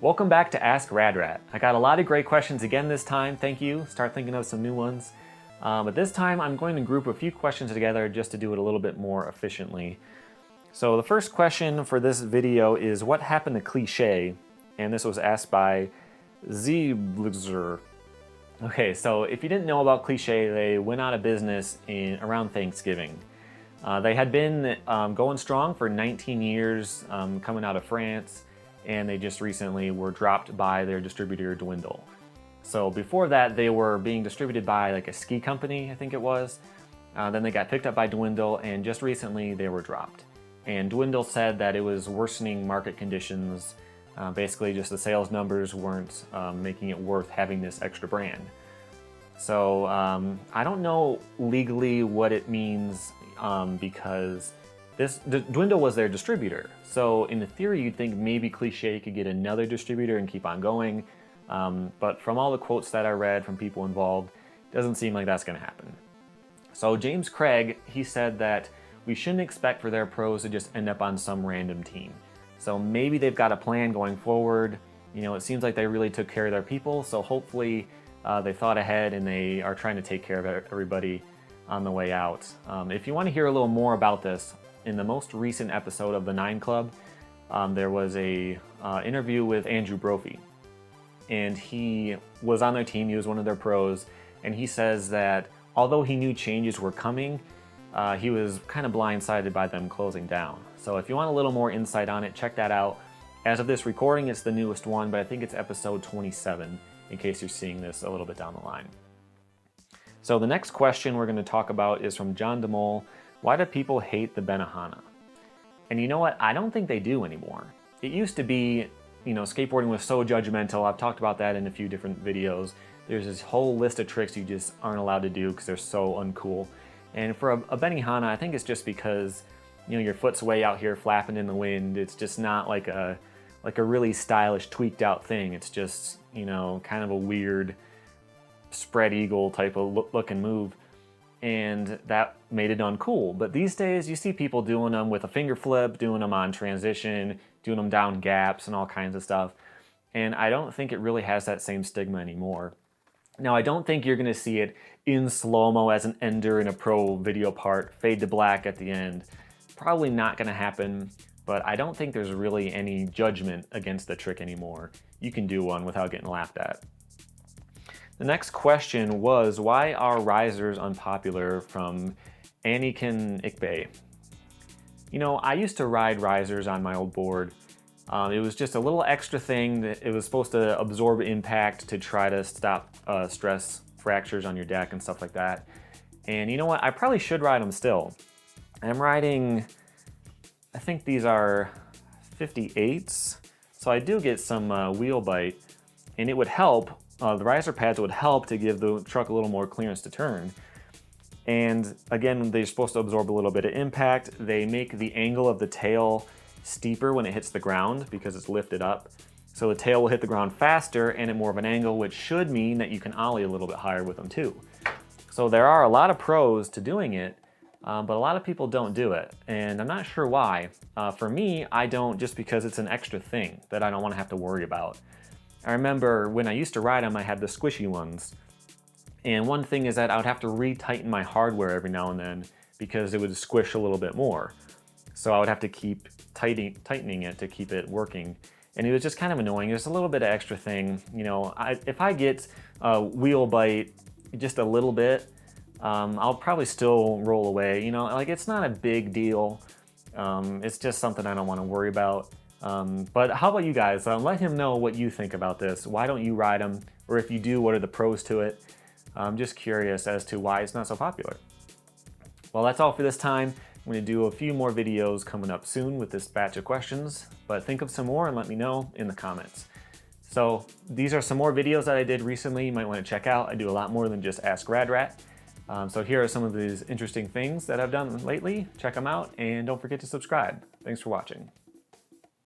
Welcome back to Ask Radrat. I got a lot of great questions again this time, thank you. Start thinking of some new ones. But this time I'm going to group a few questions together just to do it a little bit more efficiently. So the first question for this video is, what happened to Cliché? And this was asked by Zblzer. Okay, so if you didn't know about Cliché, they went out of business around Thanksgiving. They had been going strong for 19 years, coming out of France, and they just recently were dropped by their distributor Dwindle. So before that, they were being distributed by like a ski company, I think it was. Then they got picked up by Dwindle, and just recently they were dropped. And Dwindle said that it was worsening market conditions. Basically just the sales numbers weren't making it worth having this extra brand. So I don't know legally what it means because Dwindle was their distributor. So in the theory, you'd think maybe Cliché could get another distributor and keep on going. But from all the quotes that I read from people involved, it doesn't seem like that's going to happen. So James Craig, he said that we shouldn't expect for their pros to just end up on some random team. So maybe they've got a plan going forward. You know, it seems like they really took care of their people. So hopefully they thought ahead and they are trying to take care of everybody on the way out. If you want to hear a little more about this, in the most recent episode of the 9 Club, there was a interview with Andrew Brophy, and he was on their team. He was one of their pros, and he says that although he knew changes were coming, he was kind of blindsided by them closing down. So if you want a little more insight on it, check that out. As of this recording, it's the newest one, but I think it's episode 27, in case you're seeing this a little bit down the line. So the next question we're going to talk about is from John DeMole. Why do people hate the Benihana? And you know what? I don't think they do anymore. It used to be, you know, skateboarding was so judgmental. I've talked about that in a few different videos. There's this whole list of tricks you just aren't allowed to do because they're so uncool. And for a Benihana, I think it's just because, you know, your foot's way out here flapping in the wind. It's just not like a really stylish, tweaked out thing. It's just, you know, kind of a weird spread eagle type of look and move. And that made it uncool. But these days you see people doing them with a finger flip, doing them on transition, doing them down gaps and all kinds of stuff. And I don't think it really has that same stigma anymore. Now, I don't think you're going to see it in slow-mo as an ender in a pro video part, fade to black at the end. Probably not going to happen, but I don't think there's really any judgment against the trick anymore. You can do one without getting laughed at. The next question was, why are risers unpopular, from Anakin Ikbe? You know, I used to ride risers on my old board. It was just a little extra thing that it was supposed to absorb impact to try to stop stress fractures on your deck and stuff like that. And you know what? I probably should ride them still. I'm riding, I think these are 58s. So I do get some wheel bite, and it would help. The riser pads would help to give the truck a little more clearance to turn. And again, they're supposed to absorb a little bit of impact. They make the angle of the tail steeper when it hits the ground because it's lifted up. So the tail will hit the ground faster and at more of an angle, which should mean that you can ollie a little bit higher with them too. So there are a lot of pros to doing it, but a lot of people don't do it. And I'm not sure why. For me, I don't, just because it's an extra thing that I don't want to have to worry about. I remember when I used to ride them, I had the squishy ones. And one thing is that I would have to retighten my hardware every now and then because it would squish a little bit more. So I would have to keep tightening it to keep it working. And it was just kind of annoying. There's a little bit of extra thing. You know, if I get a wheel bite just a little bit, I'll probably still roll away. You know, like, it's not a big deal. It's just something I don't want to worry about. But how about you guys? Let him know what you think about this. Why don't you ride them? Or if you do, what are the pros to it? I'm just curious as to why it's not so popular. Well, that's all for this time. I'm going to do a few more videos coming up soon with this batch of questions, but think of some more and let me know in the comments. So these are some more videos that I did recently you might want to check out. I do a lot more than just Ask Radrat. So here are some of these interesting things that I've done lately. Check them out and don't forget to subscribe. Thanks for watching.